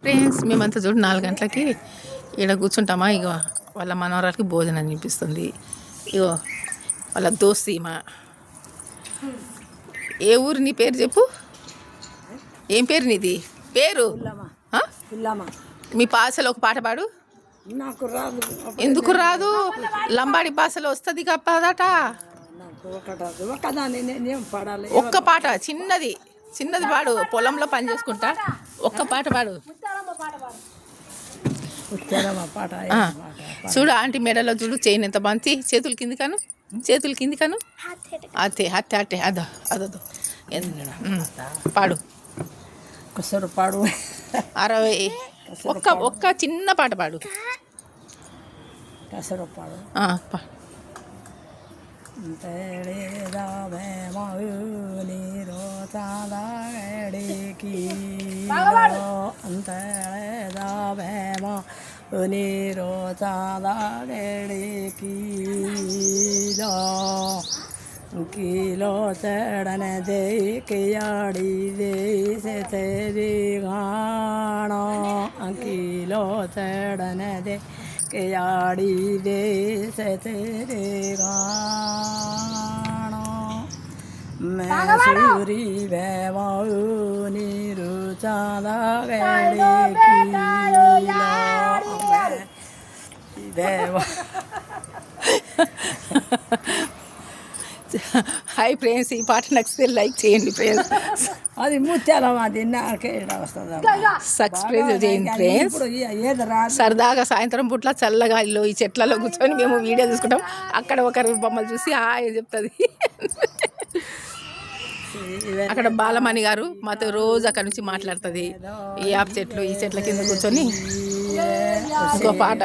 Friends మేమంతా చూడు 4 గంటలకి ఇక్కడ కూర్చుంటామా. ఇగో వాళ్ళ మనవరాలకి భోజనం అనిపిస్తుంది. ఇగో వాళ్ళ దోస్తీమా. ఏ ఊరు నీ పేరు చెప్పు? ఏం పేరు నీది? పేరు మీ భాషలో ఒక పాట పాడు. నాకు రాదు. ఎందుకు రాదు? లంబాడి భాషలో వస్తుంది కప్పదట. ఒక్క పాట చిన్నది చిన్నది పాడు. పొలంలో పని చేసుకుంటా ఒక్క పాట పాడు. చూడు ఆంటీ మెడలో చూడు చైన్ ఎంత బాగుంది. చేతులు కింది కాను, చేతులు కింది కాను. అతే అతే అటే అదో అదో పాడు. ఒకసారి పాడు. 60 ఒక్క చిన్న పాట పాడు. కసరు పాడు. నీరో చాదాగడికి కిలో చడన దేకియాడి దేశ తెరి గాణో కిలో చడన దేకియాడి దేశ తెరి గాణో मैसूरी बेवाऊ नीरू चांदा హాయ్ ఫ్రెండ్స్, ఈ పాట నచ్చితే లైక్ చేయండి ఫ్రెండ్స్. అది ముత్యాలం, అది నాకే వస్తుంది. సబ్స్క్రైబ్ చేయండి ఫ్రెండ్స్. సరదాగా సాయంత్రం పూట్ల చల్లగా ఇల్లు ఈ చెట్లలో కూర్చొని మేము వీడియో చూసుకుంటాం. అక్కడ ఒకరి బొమ్మలు చూసి హాయ్ చెప్తుంది. అక్కడ బాలమణి గారు మాతో రోజు అక్కడ నుంచి మాట్లాడుతుంది. ఈ యాప్ చెట్లు ఈ చెట్ల కింద కూర్చొని ఇంకో పాట.